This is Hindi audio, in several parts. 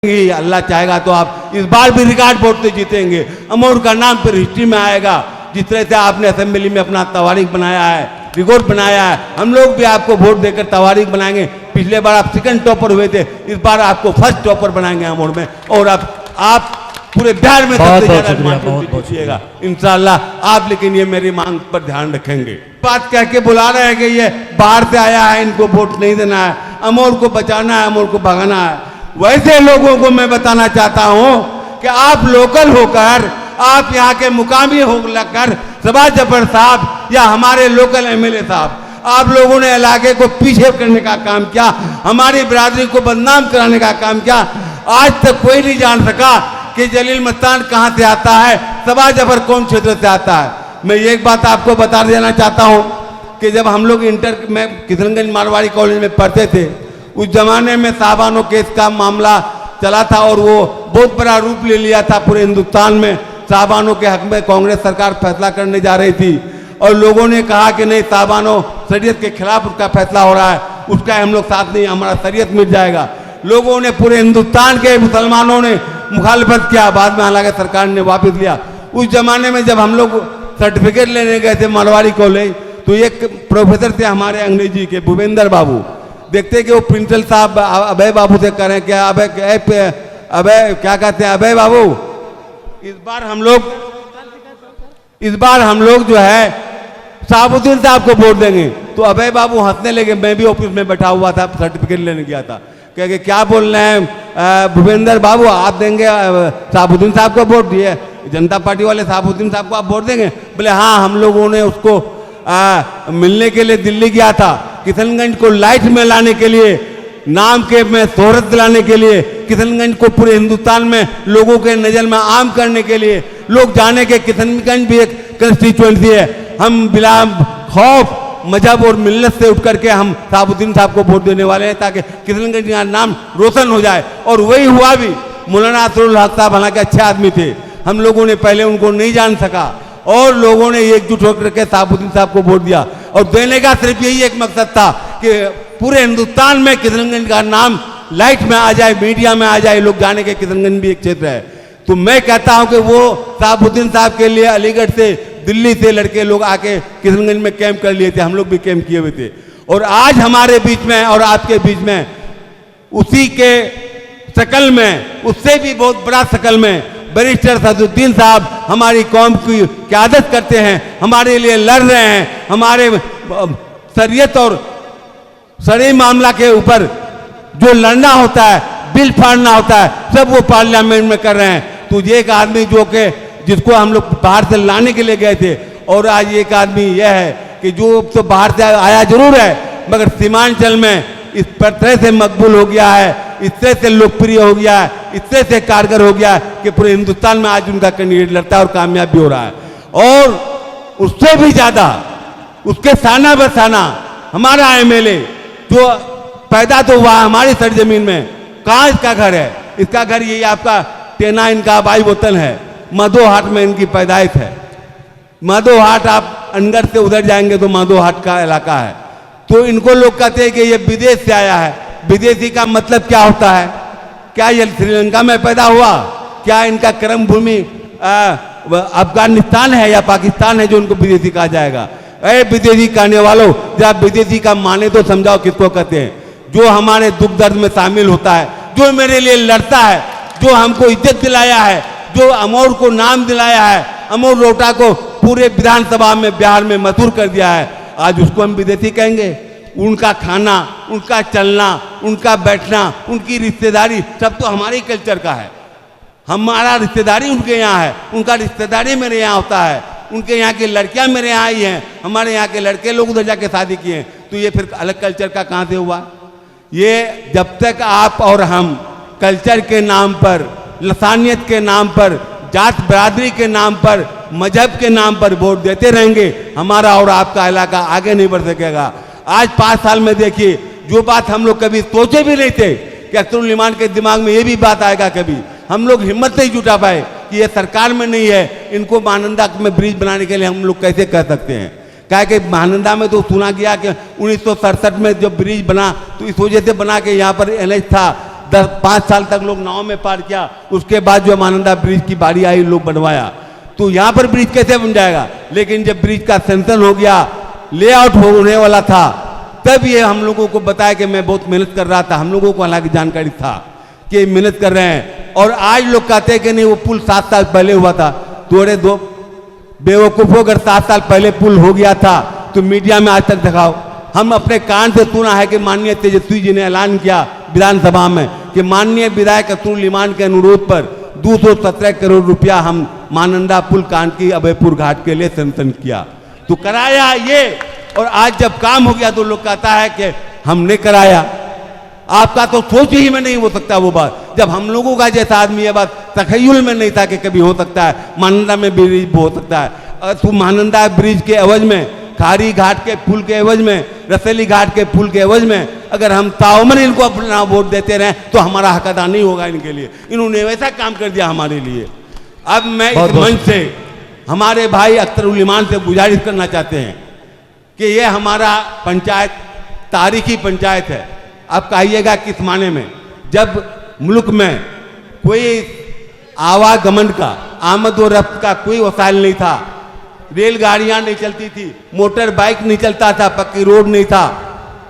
अल्लाह चाहेगा तो आप इस बार भी रिकॉर्ड वोट से जीतेंगे। अमोर का नाम फिर हिस्ट्री में आएगा। जिस तरह से आपने असेंबली में अपना तवारीख बनाया है, रिकॉर्ड बनाया है, हम लोग भी आपको वोट देकर तवारीख बनाएंगे। पिछले बार आप सेकंड टॉपर हुए थे, इस बार आपको फर्स्ट टॉपर बनाएंगे अमोर में, और आप पूरे बिहार में सबसे ज्यादा पूछिएगा इंशाल्लाह आप। लेकिन ये मेरी मांग पर ध्यान रखेंगे। बात कह के बुला रहे हैं कि ये बाहर से आया है, इनको वोट नहीं देना है, अमोर को बचाना है, अमोर को भगाना है। वैसे लोगों को मैं बताना चाहता हूं कि आप लोकल होकर, आप यहाँ के मुकामी होकर, सभा जफर साहब या हमारे लोकल एमएलए साहब, आप लोगों ने इलाके को पीछे करने का काम किया, हमारी बिरादरी को बदनाम कराने का काम किया। आज तक कोई नहीं जान सका कि जलील मस्तान कहाँ से आता है, सभा जफर कौन क्षेत्र से आता है। मैं एक बात आपको बता देना चाहता हूँ कि जब हम लोग इंटर में किशनगंज मारवाड़ी कॉलेज में पढ़ते थे, उस जमाने में साहबानो केस का मामला चला था और वो बहुत बड़ा रूप ले लिया था पूरे हिंदुस्तान में। साहबानों के हक में कांग्रेस सरकार फैसला करने जा रही थी और लोगों ने कहा कि नहीं, साहबानों शरीयत के खिलाफ उसका फैसला हो रहा है, उसका हम लोग साथ नहीं, हमारा शरीयत मिट जाएगा। लोगों ने, पूरे हिंदुस्तान के मुसलमानों ने मुखालफत किया, बाद में हालांकि सरकार ने वापस लिया। उस जमाने में जब हम लोग सर्टिफिकेट लेने गए थे मारवाड़ी कॉलेज, तो एक प्रोफेसर थे हमारे अंग्रेजी के, भूपेंद्र बाबू। देखते कि वो प्रिंसिपल साहब अभय बाबू से करें क्या, अभय क्या कहते हैं, अभय बाबू इस बार हम लोग जो है साहबुद्दीन साहब को वोट देंगे। तो अभय बाबू हंसने लगे। मैं भी ऑफिस में बैठा हुआ था, सर्टिफिकेट लेने गया था। कह क्या बोल रहे हैं भूपेंद्र बाबू, आप देंगे साहबुद्दीन साहब को वोट दिए, जनता पार्टी वाले साहबुद्दीन साहब को आप वोट देंगे? बोले हाँ, हम लोगों ने उसको मिलने के लिए दिल्ली गया था, किशनगंज को लाइट में लाने के लिए, नाम के में शोहरत दिलाने के लिए, किशनगंज को पूरे हिंदुस्तान में लोगों के नजर में आम करने के लिए, लोग जाने के किशनगंज भी एक कंस्टिट्यूएंसी है। हम बिला खौफ मजहब और मिल्लत से उठ करके हम साहबुद्दीन साहब को वोट देने वाले हैं, ताकि किशनगंज का नाम रोशन हो जाए। और वही हुआ भी। मौलाना असरुल हक साहब हालांकि अच्छे आदमी थे, हम लोगों ने पहले उनको नहीं जान सका और लोगों ने एकजुट होकर के साहबुद्दीन साहब को वोट दिया। और देने का सिर्फ यही एक मकसद था कि पूरे हिंदुस्तान में किशनगंज का नाम लाइट में आ जाए, मीडिया में आ जाए, लोग जाने के किशनगंज भी एक क्षेत्र है। तो मैं कहता हूं कि वो साहबुद्दीन साहब के लिए अलीगढ़ से, दिल्ली से लड़के लोग आके किशनगंज में कैंप कर लिए थे, हम लोग भी कैंप किए हुए थे। और आज हमारे बीच में और आपके बीच में उसी के शकल में, उससे भी बहुत बड़ा शकल में बैरिस्टर सदुद्दीन साहब हमारी कौम की क़यादत करते हैं, हमारे लिए लड़ रहे हैं, हमारे शरीयत और शरई मामला के ऊपर जो लड़ना होता है, बिल फाड़ना होता है, सब वो पार्लियामेंट में कर रहे हैं। तो ये एक आदमी जो कि जिसको हम लोग बाहर से लाने के लिए गए थे, और आज एक आदमी यह है कि जो तो बाहर से आया जरूर है, मगर सीमांचल में इस तरह से मकबूल हो गया है, इस तरह से लोकप्रिय हो गया है, इस तरह से कारगर हो गया है कि पूरे हिंदुस्तान में आज उनका कैंडिडेट लड़ता है और कामयाब भी हो रहा है। और उससे भी ज्यादा, उसके साना बसाना हमारा एमएलए जो पैदा तो हुआ हमारी सरजमीन में, कहाँ इसका घर है? इसका घर यही आपका टेना, इनका बाई बोतल है, माधोहाट में इनकी पैदाइश है। माधोहाट आप अंदर से उधर जाएंगे तो माधोहाट का इलाका है। तो इनको लोग कहते हैं कि ये विदेश से आया है। विदेशी का मतलब क्या होता है? क्या ये श्रीलंका में पैदा हुआ? क्या इनका कर्म भूमि अफगानिस्तान है या पाकिस्तान है जो उनको विदेशी कहा जाएगा? अरे विदेशी कहने वालों, जब विदेशी का माने तो समझाओ किसको कहते हैं? जो हमारे दुख दर्द में शामिल होता है, जो मेरे लिए लड़ता है, जो हमको इज्जत दिलाया है, जो अमोर को नाम दिलाया है, अमोर रोटा को पूरे विधानसभा में बिहार में मशहूर कर दिया है, आज उसको हम विदेशी कहेंगे? उनका खाना, उनका चलना, उनका बैठना, उनकी रिश्तेदारी सब तो हमारे कल्चर का है। हमारा रिश्तेदारी उनके यहाँ है, उनका रिश्तेदारी मेरे यहाँ होता है, उनके यहाँ की लड़कियाँ मेरे यहाँ आई हैं, हमारे यहाँ के लड़के लोग उधर जाके शादी किए हैं। तो ये फिर अलग कल्चर का कहाँ से हुआ? ये जब तक आप और हम कल्चर के नाम पर, लसानियत के नाम पर, जात बरादरी के नाम पर, मजहब के नाम पर वोट देते रहेंगे, हमारा और आपका इलाका आगे नहीं बढ़ सकेगा। आज 5 साल में देखिए, जो बात हम लोग कभी सोचे भी नहीं थे कि अख्तरुल इमान के दिमाग में ये भी बात आएगा, कभी हम लोग हिम्मत नहीं जुटा पाए कि ये सरकार में नहीं है, इनको महानंदा में ब्रिज बनाने के लिए हम लोग कैसे कह सकते हैं? क्या कि महानंदा में तो सुना गया कि 1967 में जब ब्रिज बना तो इस वजह से बना के यहाँ पर एनएच था, 5 साल तक लोग नाव में पार किया, उसके बाद जो महानंदा ब्रिज की बारी आई, लोग बनवाया। तो यहाँ पर ब्रिज कैसे बन जाएगा? लेकिन जब ब्रिज का सैंक्शन हो गया, लेआउट होने वाला था, तब ये हम लोगों को बताया कि मैं बहुत मेहनत कर रहा था। हम लोगों को हालांकि जानकारी था कि मेहनत कर रहे हैं, और आज लोग कहते हैं कि नहीं वो पुल 7 साल पहले हुआ था। थोड़े दो बेवकूफ़ों, अगर 7 साल पहले पुल हो गया था तो मीडिया में आज तक दिखाओ। हम अपने कान से सुना है कि माननीय तेजस्वी जी ने ऐलान किया विधानसभा में कि माननीय विधायक अतुल लिमान के अनुरोध पर 217 करोड़ रुपया हम महानंदा पुल कांटी अभयपुर घाट के लिए सैंक्शन किया, तो कराया ये। और आज जब काम हो गया तो लोग कहता है कि हमने कराया। आपका तो सोच ही में नहीं हो सकता वो बात, जब हम लोगों का जैसा आदमी ये बात तखय्युल में नहीं था कि कभी हो सकता है महानंदा में ब्रिज हो सकता है। अगर तू महानंदा ब्रिज के एवज में, खारी घाट के पुल के एवज में, रसेली घाट के पुल के एवज में अगर हम ताउमर इनको अपना वोट देते रहे तो हमारा हक अदा नहीं होगा इनके लिए। इन्होंने वैसा काम कर दिया हमारे लिए। अब मैं इस मंच से हमारे भाई अख्तर उल ईमान से गुजारिश करना चाहते हैं कि ये हमारा पंचायत तारीखी पंचायत है। आप कहिएगा किस माने में? जब मुल्क में कोई आवागमन का, आमद व रफ्त का कोई वसाइल नहीं था, रेलगाड़ियां नहीं चलती थी, मोटर बाइक नहीं चलता था, पक्की रोड नहीं था,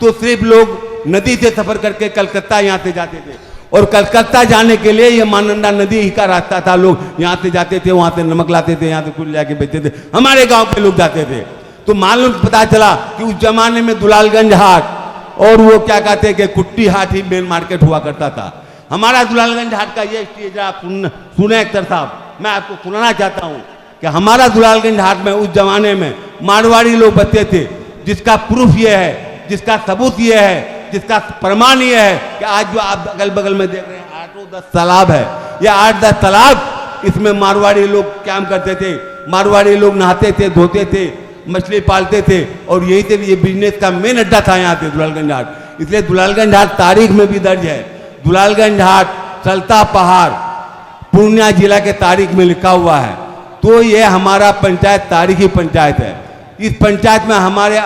तो सिर्फ लोग नदी से सफर करके कलकत्ता यहाँ से जाते थे। और कलकत्ता जाने के लिए ये महानंदा नदी ही का रास्ता था। लोग यहाँ से जाते थे, वहाँ से नमक लाते थे, यहाँ से कुल जाके बेचते थे। हमारे गांव के लोग जाते थे। तो मालूम पता चला कि उस जमाने में दुलालगंज हाट और वो क्या कहते हैं कि कुट्टी हाट ही मेन मार्केट हुआ करता था। हमारा दुलालगंज हाट का ये स्टेज आप सुने अख्तर साहब, मैं आपको सुनाना चाहता हूँ कि हमारा दुलालगंज हाट में उस जमाने में मारवाड़ी लोग बचते थे, जिसका प्रूफ ये है, जिसका सबूत ये है, जिसका प्रमाण ये है कि आज जो आप अगल बगल में देख रहे हैं 8-10 तालाब है, या 8-10 तालाब, इसमें मारवाड़ी लोग काम करते थे। मारवाड़ी लोग नहाते थे, धोते थे, मछली पालते थे, और यही से ये बिजनेस का मेन अड्डा था यहाँ पे दुलालगंज हाट। इसलिए दुलालगंज हाट तारीख में भी दर्ज है। दुलालगंज हाट सल्ता पहाड़ पूर्णिया जिला के तारीख में लिखा हुआ है। तो ये हमारा पंचायत तारीखी पंचायत है। इस पंचायत में हमारे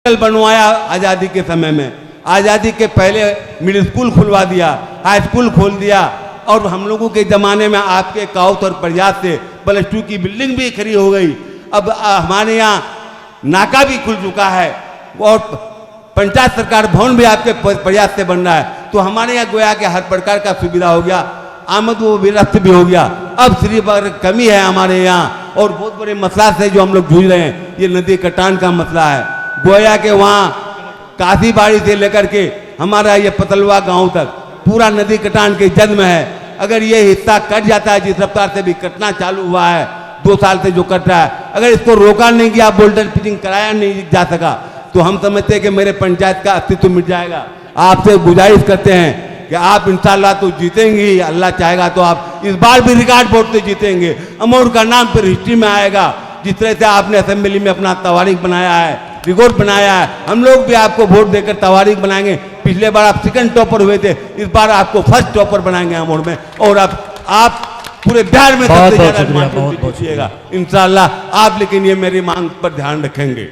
बनवाया आज़ादी के समय में, आज़ादी के पहले मिडिल स्कूल खुलवा दिया, हाई स्कूल खोल दिया, और हम लोगों के ज़माने में आपके काउथ और प्रयास से +2 की बिल्डिंग भी खड़ी हो गई। अब हमारे यहाँ नाका भी खुल चुका है, और पंचायत सरकार भवन भी आपके प्रयास से बन रहा है। तो हमारे यहाँ गोया के हर प्रकार का सुविधा हो गया, आमद वो विरक्त भी हो गया। अब सिर्फ कमी है हमारे यहाँ, और बहुत बड़े मसला से जो हम लोग जूझ रहे हैं, ये नदी कटान का मसला है। गोया के वहाँ काशीबाड़ी से लेकर के हमारा ये पतलवा गांव तक पूरा नदी कटान के जद में है। अगर ये हिस्सा कट जाता है, जिस रफ्तार से भी कटना चालू हुआ है 2 साल से जो कट रहा है, अगर इसको रोका नहीं गया, बोल्डर पिचिंग कराया नहीं जा सका, तो हम समझते हैं कि मेरे पंचायत का अस्तित्व मिट जाएगा। आपसे गुजारिश करते हैं कि आप इंशाल्लाह तो जीतेंगे ही, अल्लाह चाहेगा तो आप इस बार भी रिकॉर्ड वोट से जीतेंगे। अमौर का नाम फिर हिस्ट्री में आएगा। जिस तरह से आपने असेंबली में अपना तवारीख बनाया है, रिकॉर्ड बनाया है, हम लोग भी आपको वोट देकर तवारीख बनाएंगे। पिछले बार आप सेकंड टॉपर हुए थे, इस बार आपको फर्स्ट टॉपर बनाएंगे अमौर में, और आप पूरे बिहार में सबसे ज्यादा पूछिएगा इंशाल्लाह आप। लेकिन ये मेरी मांग पर ध्यान रखेंगे।